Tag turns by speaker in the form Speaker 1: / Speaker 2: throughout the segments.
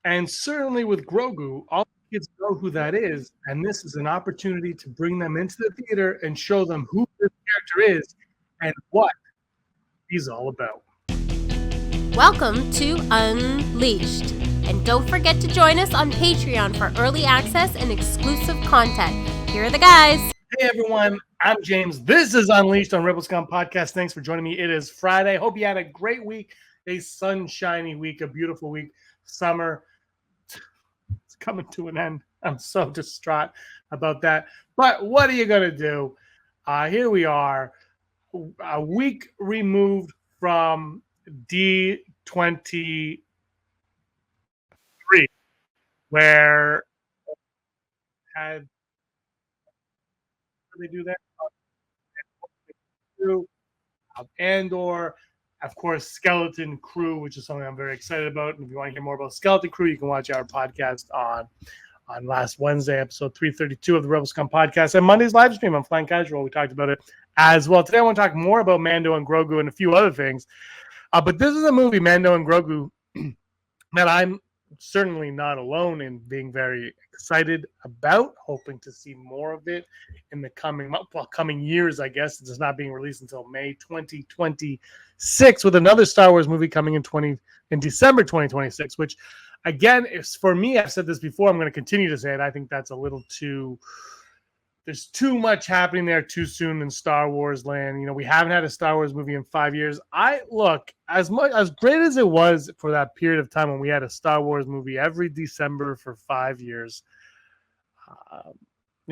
Speaker 1: And certainly with Grogu, all kids know who that is. And this is an opportunity to bring them into the theater and show them who this character is and what he's all about.
Speaker 2: Welcome to Unleashed. And don't forget to join us on Patreon for early access and exclusive content. Here are the guys.
Speaker 1: Hey everyone, I'm James. This is Unleashed on Rebel Scum Podcast. Thanks for joining me. It is Friday. Hope you had a great week, a sunshiny week, a beautiful week. Summer it's coming to an end. I'm so distraught about that. But what are you going to do? Here we are, a week removed from D23, where had they do that? Andor, of course, Skeleton Crew, which is something I'm very excited about. And if you want to hear more about Skeleton Crew, you can watch our podcast on last Wednesday, episode 332 of the Rebel Scum podcast, and Monday's live stream on Flying Casual. We talked about it as well. Today, I want to talk more about Mando and Grogu and a few other things. But this is a movie, Mando and Grogu, that I'm certainly not alone in being very excited about, hoping to see more of it in the coming years, I guess. It's not being released until May 2026, with another Star Wars movie coming in December 2026, which again, is for me, I've said this before, I'm going to continue to say it. I think that's a little too. There's too much happening there too soon in Star Wars land. You know, we haven't had a Star Wars movie in 5 years. Look, as great as it was for that period of time when we had a Star Wars movie every December for 5 years.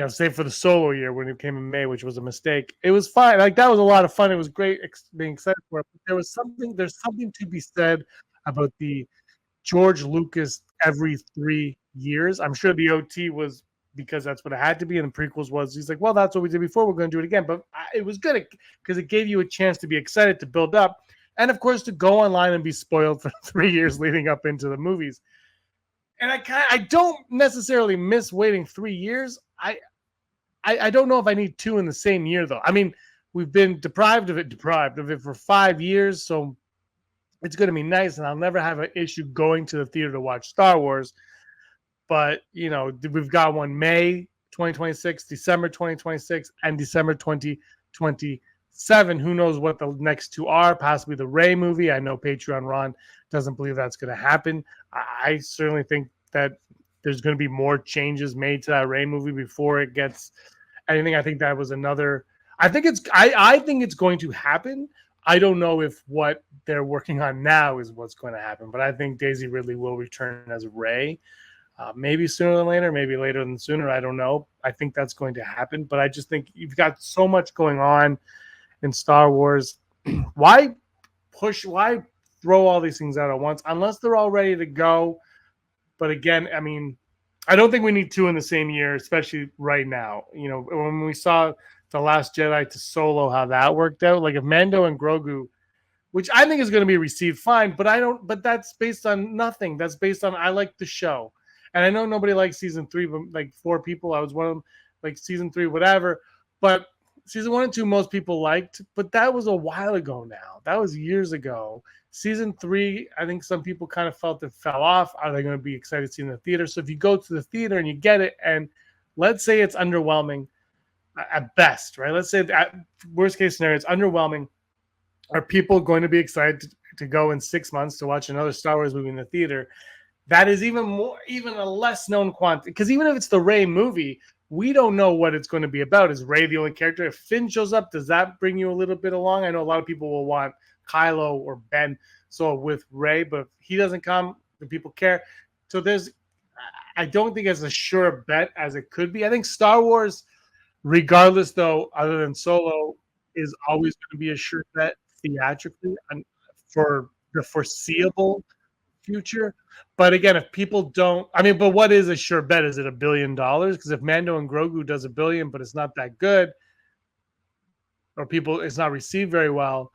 Speaker 1: Save for the Solo year when it came in May, which was a mistake. It was fine. Like, that was a lot of fun. It was great being excited for it. But there's something to be said about the George Lucas every 3 years. I'm sure the OT was because that's what it had to be, and the prequels was he's like, well, that's what we did before, we're going to do it again. But it was good because it gave you a chance to be excited, to build up, and of course to go online and be spoiled for 3 years leading up into the movies. And I don't necessarily miss waiting 3 years. I don't know if I need two in the same year, though. I mean, we've been deprived of it for 5 years, so it's going to be nice, and I'll never have an issue going to the theater to watch Star Wars. But, we've got one May 2026, December 2026, and December 2027. Who knows what the next two are? Possibly the Rey movie. I know Patreon Ron doesn't believe that's going to happen. I certainly think that there's going to be more changes made to that Rey movie before it gets anything. I think that was another. I think it's going to happen. I don't know if what they're working on now is what's going to happen, but I think Daisy Ridley will return as Rey. Maybe sooner than later, maybe later than sooner. I don't know. I think that's going to happen, but I just think you've got so much going on in Star Wars. Why throw all these things out at once unless they're all ready to go? But again, I mean, I don't think we need two in the same year, especially right now. When we saw The Last Jedi to Solo, how that worked out. Like, if Mando and Grogu, which I think is going to be received fine, but that's based on nothing. That's based on, I like the show. And I know nobody likes season 3, but like 4 people, I was one of them, like season 3, whatever. But season 1 and 2, most people liked, but that was a while ago now. That was years ago. Season 3, I think some people kind of felt it fell off. Are they going to be excited to see in the theater? So if you go to the theater and you get it, and let's say it's underwhelming at best, right? Let's say that worst case scenario, it's underwhelming. Are people going to be excited to go in 6 months to watch another Star Wars movie in the theater? That is even a less known quantity, because even if it's the Rey movie, we don't know what it's going to be about. Is Rey the only character? If Finn shows up, does that bring you a little bit along? I know a lot of people will want Kylo or Ben, so with Rey, but if he doesn't come, do people care? So I don't think it's a sure bet as it could be. I think Star Wars, regardless though, other than Solo, is always going to be a sure bet theatrically and for the foreseeable future. But again, if people don't, but what is a sure bet? Is it $1 billion? Because if Mando and Grogu does $1 billion, but it's not that good, or it's not received very well,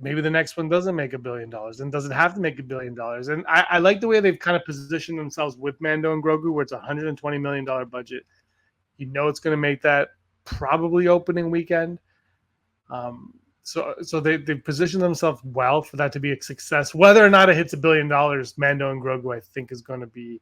Speaker 1: maybe the next one doesn't make $1 billion and doesn't have to make $1 billion. And I like the way they've kind of positioned themselves with Mando and Grogu, where it's a $120 million budget. It's going to make that probably opening weekend. So they position themselves well for that to be a success. Whether or not it hits $1 billion, Mando and Grogu, I think, is going to be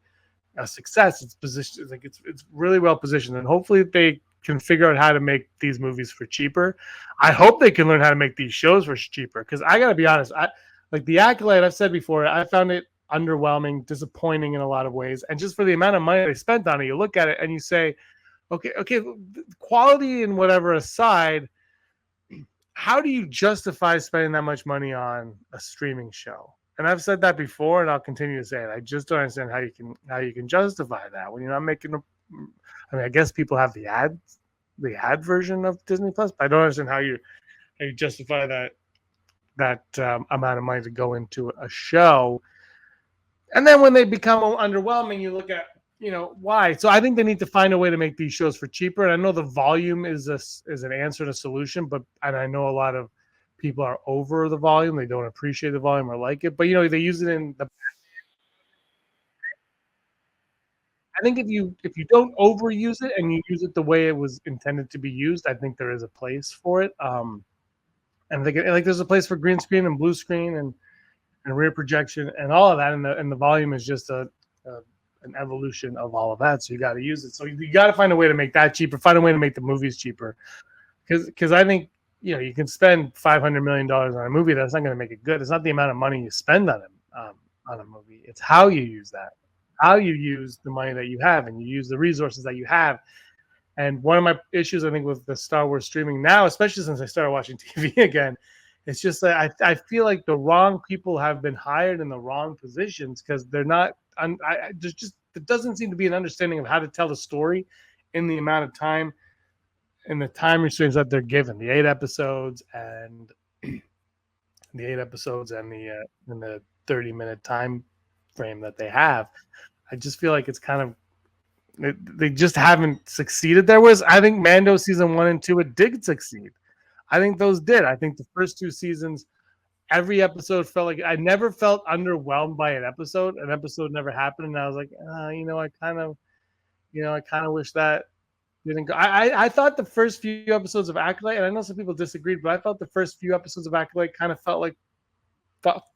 Speaker 1: a success. It's positioned like it's really well positioned, and hopefully they can figure out how to make these movies for cheaper. I hope they can learn how to make these shows for cheaper, because I got to be honest, I like The Acolyte. I've said before, I found it underwhelming, disappointing in a lot of ways, and just for the amount of money they spent on it, you look at it and you say, okay, quality and whatever aside, how do you justify spending that much money on a streaming show? And I've said that before, and I'll continue to say it. I just don't understand how you can justify that when you're not making. I mean, I guess people have the ad version of Disney Plus, but I don't understand how you justify that amount of money to go into a show. And then when they become underwhelming, you look at why. So I think they need to find a way to make these shows for cheaper. And I know the volume is an answer and a solution, and I know a lot of people are over the volume. They don't appreciate the volume or like it, but they use it in the. I think if you don't overuse it and you use it the way it was intended to be used, I think there is a place for it. And I think there's a place for green screen and blue screen and rear projection and all of that, and the volume is just an evolution of all of that. So you got to use it. So you got to find a way to make that cheaper. Find a way to make the movies cheaper, because I think you can spend $500 million on a movie. That's not going to make it good. It's not the amount of money you spend on a movie. It's how you use that, how you use the money that you have, and you use the resources that you have. And one of my issues, I think, with the Star Wars streaming now, especially since I started watching TV again, it's just that I feel like the wrong people have been hired in the wrong positions, because they're not. There's just there doesn't seem to be an understanding of how to tell the story in the amount of time and the time restraints that they're given. The 8 episodes and the 30-minute time frame that they have. I just feel like it's kind of they just haven't succeeded there. Whereas I think Mando season 1 and 2, it did succeed. I think those did. I think the first 2 seasons, every episode felt like I never felt underwhelmed by an episode. An episode never happened, and I was like, I kind of wish that didn't go. I thought the first few episodes of Acolyte, and I know some people disagreed, but I thought the first few episodes of Acolyte kind of felt like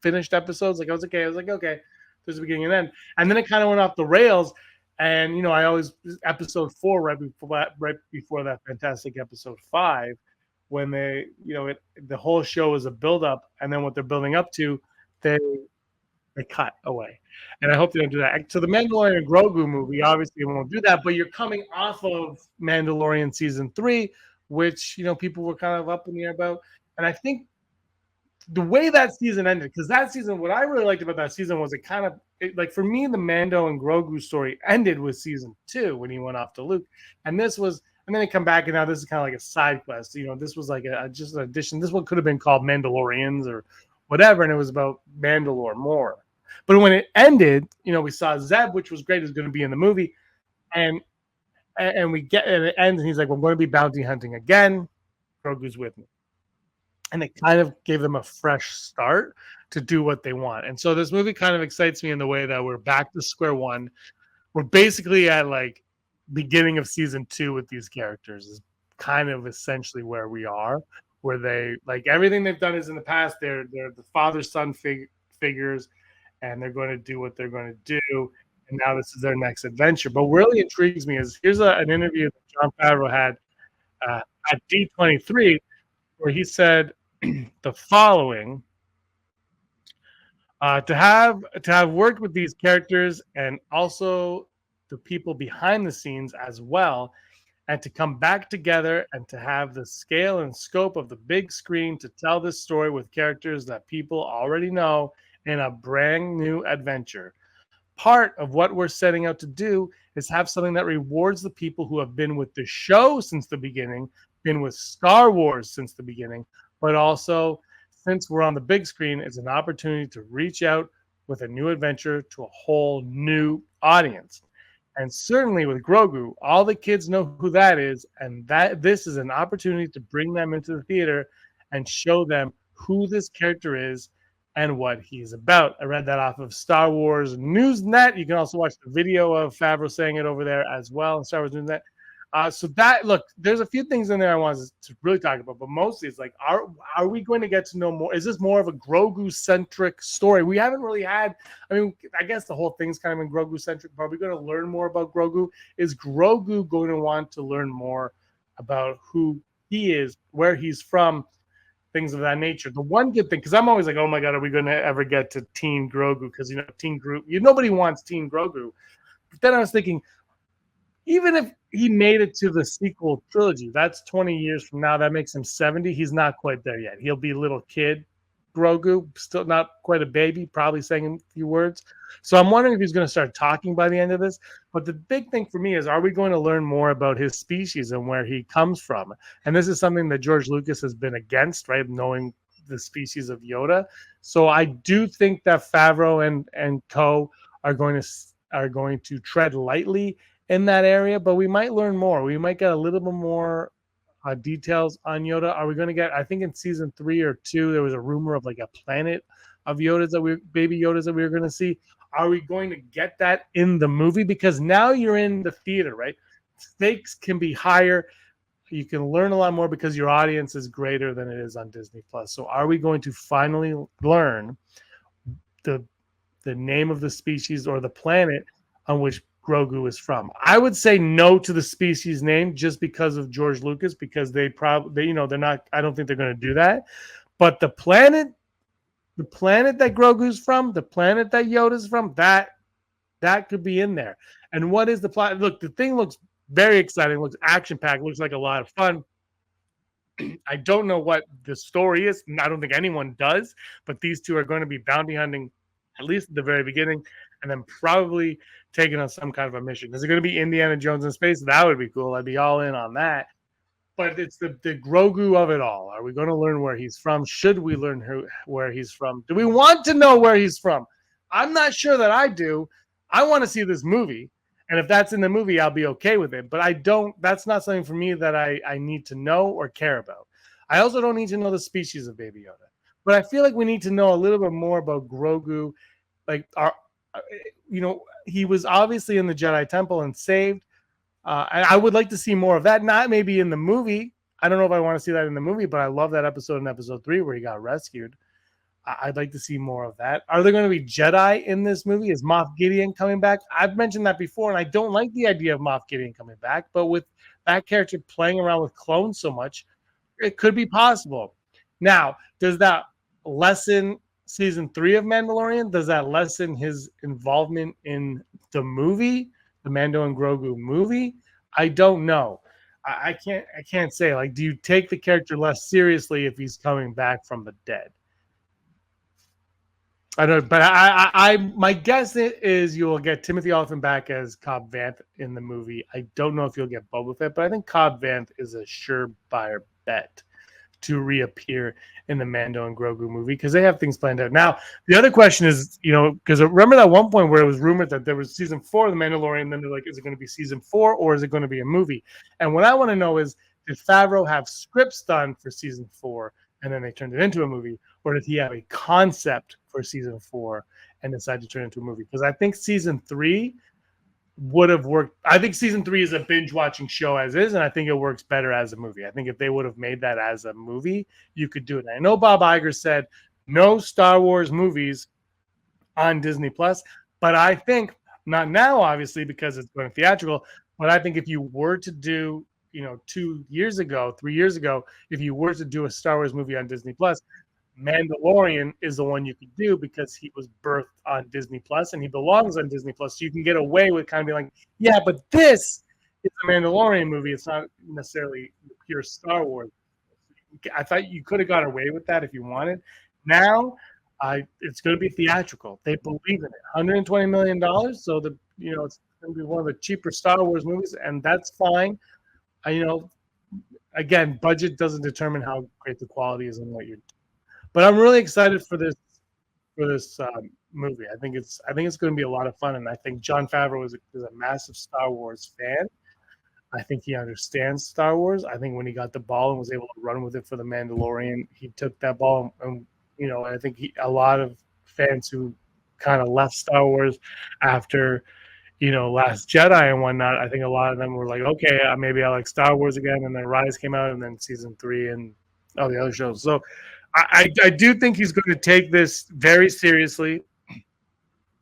Speaker 1: finished episodes. Like I was like, okay, there's a beginning and end, and then it kind of went off the rails. And I always episode 4 right before that fantastic episode 5, when they the whole show is a build up, and then what they're building up to, they cut away. And I hope they don't do that. So the Mandalorian and Grogu movie obviously won't do that, but you're coming off of Mandalorian season 3, which people were kind of up in the air about. And I think the way that season ended, because that season, what I really liked about that season was like for me, the Mando and Grogu story ended with season 2 when he went off to Luke, and then they come back, and now this is kind of like a side quest. This was like just an addition. This one could have been called Mandalorians or whatever, and it was about Mandalore more. But when it ended, we saw Zeb, which was great, is going to be in the movie, and it ends, and he's like, "Well, I'm going to be bounty hunting again. Grogu's with me." And it kind of gave them a fresh start to do what they want. And so this movie kind of excites me in the way that we're back to square one. We're basically at like beginning of season 2 with these characters is kind of essentially where we are, where they like everything they've done is in the past. They're the father-son figures, and they're going to do what they're going to do. And now this is their next adventure. But what really intrigues me is here's an interview that Jon Favreau had at D23, where he said the following: to have worked with these characters and also the people behind the scenes as well, and to come back together and to have the scale and scope of the big screen to tell this story with characters that people already know in a brand new adventure. Part of what we're setting out to do is have something that rewards the people who have been with the show since the beginning, been with Star Wars since the beginning, but also, since we're on the big screen, it's an opportunity to reach out with a new adventure to a whole new audience. And certainly with Grogu, all the kids know who that is, and that this is an opportunity to bring them into the theater and show them who this character is and what he's about. I read that off of Star Wars Newsnet. You can also watch the video of Favreau saying it over there as well in Star Wars Newsnet. So that look, there's a few things in there I wanted to really talk about, but mostly it's like, are we going to get to know more? Is this more of a Grogu centric story? We haven't really had. I mean, I guess the whole thing's kind of been Grogu centric, but are we going to learn more about Grogu? Is Grogu going to want to learn more about who he is, where he's from, things of that nature? The one good thing, because I'm always like, oh my god, are we going to ever get to Teen Grogu? Because Teen Grogu, nobody wants Teen Grogu. But then I was thinking, even if he made it to the sequel trilogy, that's 20 years from now. That makes him 70. He's not quite there yet. He'll be a little kid, Grogu, still not quite a baby, probably saying a few words. So I'm wondering if he's going to start talking by the end of this. But the big thing for me is, are we going to learn more about his species and where he comes from? And this is something that George Lucas has been against, right? Knowing the species of Yoda. So I do think that Favreau and co are going to tread lightly in that area, but we might learn more. We might get a little bit more details on Yoda. Are we going to get? I think in season 3 or 2, there was a rumor of like a planet of Yodas baby Yodas that we were going to see. Are we going to get that in the movie? Because now you're in the theater, right? Stakes can be higher. You can learn a lot more because your audience is greater than it is on Disney Plus. So are we going to finally learn the name of the species or the planet on which Grogu is from? I would say no to the species name just because of George Lucas, because they're not. I don't think they're going to do that. But the planet that Grogu's from, the planet that Yoda's from, that could be in there. And what is the plot? Look, the thing looks very exciting. Looks action packed. Looks like a lot of fun. I don't know what the story is. I don't think anyone does. But these two are going to be bounty hunting, at least at the very beginning, and then probably taking on some kind of a mission. Is it going to be Indiana Jones in space? That would be cool. I'd be all in on that. But it's the Grogu of it all. Are we going to learn where he's from? Should we learn where he's from? Do we want to know where he's from? I'm not sure that I do. I want to see this movie. And if that's in the movie, I'll be okay with it. But I don't. That's not something for me that I need to know or care about. I also don't need to know the species of Baby Yoda. But I feel like we need to know a little bit more about Grogu. Like, he was obviously in the Jedi Temple and saved. And I would like to see more of that. Not maybe in the movie. I don't know if I want to see that in the movie, but I love that episode in episode 3 where he got rescued. I'd like to see more of that. Are there going to be Jedi in this movie? Is Moff Gideon coming back? I've mentioned that before, and I don't like the idea of Moff Gideon coming back. But with that character playing around with clones so much, it could be possible. Now, does that lessen season 3 of Mandalorian? Does that lessen his involvement in the movie, the Mando and Grogu movie? I don't know. I can't say. Like, do you take the character less seriously if he's coming back from the dead? I don't, but I my guess is you will get Timothy Olyphant back as Cobb Vanth in the movie. I don't know if you'll get Boba Fett, but I think Cobb Vanth is a surefire bet to reappear in the Mando and Grogu movie because they have things planned out. Now, the other question is, because remember that one point where it was rumored that there was season 4 of The Mandalorian, and then they're like, is it going to be season 4 or is it going to be a movie? And what I want to know is, did Favreau have scripts done for season 4 and then they turned it into a movie, or did he have a concept for season 4 and decided to turn it into a movie? Because I think season 3 would have worked. I think season 3 is a binge watching show as is, and I think it works better as a movie. I think if they would have made that as a movie, you could do it. And I know Bob Iger said no Star Wars movies on Disney Plus, but I think not now, obviously, because it's going theatrical. But I think if you were to do, 2 years ago, 3 years ago, if you were to do a Star Wars movie on Disney Plus, Mandalorian is the one you could do because he was birthed on Disney Plus and he belongs on Disney Plus. So you can get away with kind of being like, yeah, but this is a Mandalorian movie. It's not necessarily pure Star Wars. I thought you could have got away with that if you wanted. Now, it's going to be theatrical. They believe in it. $120 million. So it's going to be one of the cheaper Star Wars movies, and that's fine. Again, budget doesn't determine how great the quality is and what you're doing. But I'm really excited for this movie. I think it's going to be a lot of fun, and I think Jon Favreau is a massive Star Wars fan. I think he understands Star Wars. I think when he got the ball and was able to run with it for The Mandalorian, he took that ball, and I think a lot of fans who kind of left Star Wars after Last Jedi and whatnot, I think a lot of them were like, okay, maybe I like Star Wars again, and then Rise came out, and then season 3 and all the other shows. So I do think he's going to take this very seriously,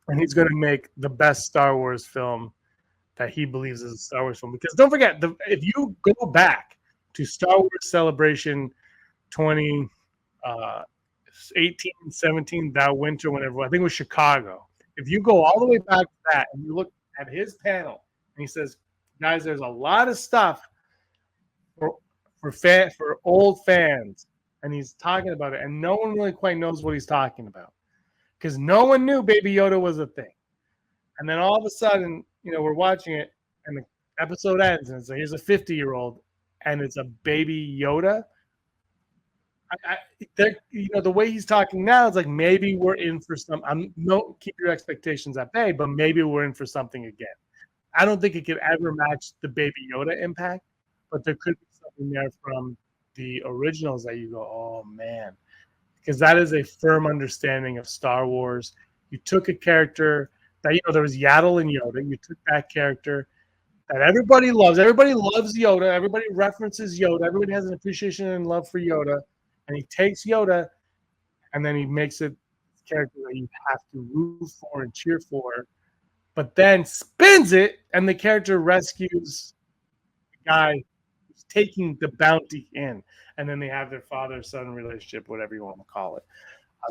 Speaker 1: and he's going to make the best Star Wars film that he believes is a Star Wars film. Because don't forget, if you go back to Star Wars Celebration 2018, 17, that winter, whenever, I think it was Chicago. If you go all the way back to that and you look at his panel, and he says, guys, there's a lot of stuff for old fans, and he's talking about it, and no one really quite knows what he's talking about, because no one knew Baby Yoda was a thing. And then all of a sudden, we're watching it, and the episode ends, and it's like, here's a 50-year-old, and it's a Baby Yoda. The way he's talking now, it's like maybe we're in for some. Keep your expectations at bay, but maybe we're in for something again. I don't think it could ever match the Baby Yoda impact, but there could be something there from the originals that you go, oh man, because that is a firm understanding of Star Wars. You took a character that there was Yaddle and Yoda. You took that character that everybody loves. Everybody loves Yoda. Everybody references Yoda. Everybody has an appreciation and love for Yoda. And he takes Yoda, and then he makes it a character that you have to root for and cheer for, but then spins it, and the character rescues the guy who's taking the bounty in. And then they have their father-son relationship, whatever you want to call it.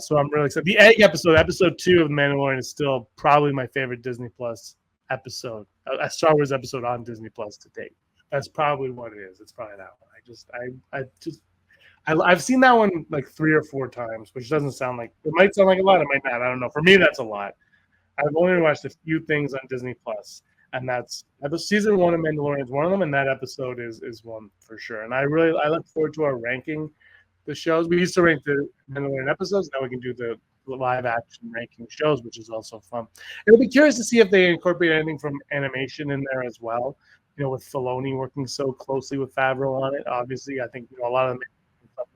Speaker 1: So I'm really excited. The Egg episode 2 of The Mandalorian, is still probably my favorite Disney Plus episode, a Star Wars episode on Disney Plus to date. That's probably what it is. It's probably that one. I've seen that one like 3 or 4 times, which doesn't sound like, it might sound like a lot, it might not. I don't know. For me, that's a lot. I've only watched a few things on Disney Plus, and that's season 1 of Mandalorian is one of them, and that episode is one for sure. And I look forward to our ranking the shows. We used to rank the Mandalorian episodes. Now we can do the live action ranking shows, which is also fun. It'll be curious to see if they incorporate anything from animation in there as well. With Filoni working so closely with Favreau on it, obviously, I think a lot of them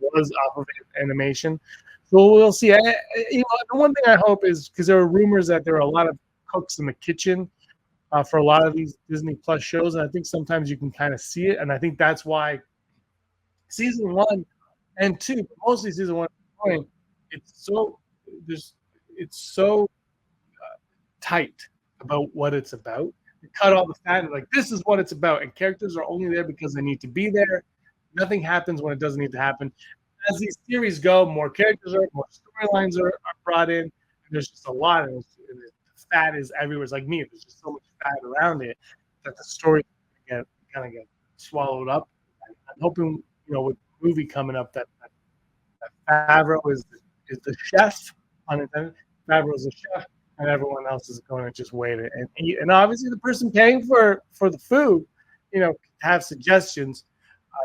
Speaker 1: was off of animation, so we'll see. The one thing I hope is, because there are rumors that there are a lot of cooks in the kitchen for a lot of these Disney Plus shows, and I think sometimes you can kind of see it, and I think that's why season 1 and 2, but mostly season 1 and 2, it's so tight about what it's about. You cut all the fat and like, this is what it's about, and characters are only there because they need to be there. Nothing happens when it doesn't need to happen. As these series go, more characters more storylines are brought in. And there's just a lot, and the fat is everywhere. It's like me. There's just so much fat around it that the story kind of get swallowed up. I'm hoping, with the movie coming up, that Favreau is the chef, unintended. Favreau is the chef, and everyone else is going to just wait and eat. And obviously, the person paying for the food, have suggestions.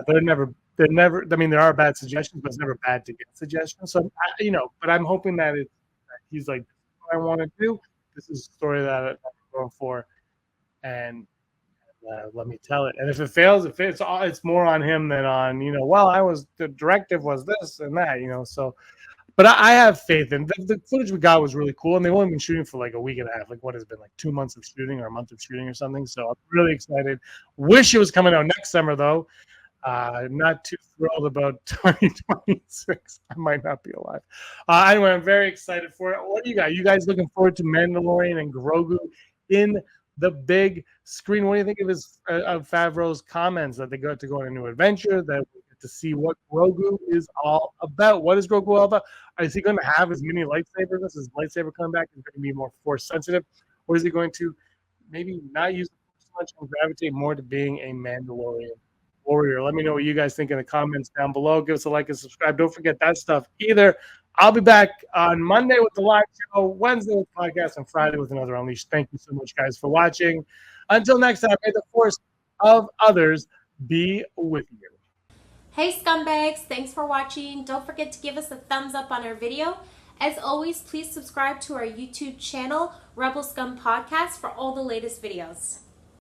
Speaker 1: They're never. I mean, there are bad suggestions, but it's never bad to get suggestions. So, but I'm hoping that he's like, this is what I want to do. This is a story that I'm going for, and let me tell it. And if it fails, it's more on him than on the directive was this and that, So, but I have faith in the footage we got was really cool, and they've only been shooting for like a week and a half. Like, what has it been, like 2 months of shooting or a month of shooting or something? So I'm really excited. Wish it was coming out next summer though. Not too thrilled about 2026. I might not be alive. Anyway, I'm very excited for it. What do you got? You guys looking forward to Mandalorian and Grogu in the big screen? What do you think of Favreau's comments that they got to go on a new adventure, that we get to see what Grogu is all about? What is Grogu all about? Is he going to have as many lightsabers? Is his lightsaber coming back? Is it going to be more force sensitive? Or is he going to maybe not use the force much and gravitate more to being a Mandalorian warrior? Let me know what you guys think in the comments down below. Give us a like and subscribe. Don't forget that stuff either. I'll be back on Monday with the live show, Wednesday with the podcast, and Friday with another Unleashed. Thank you so much, guys, for watching. Until next time, may the force of others be with you.
Speaker 2: Hey scumbags, thanks for watching. Don't forget to give us a thumbs up on our video. As always, please subscribe to our YouTube channel, Rebel Scum Podcast, for all the latest videos.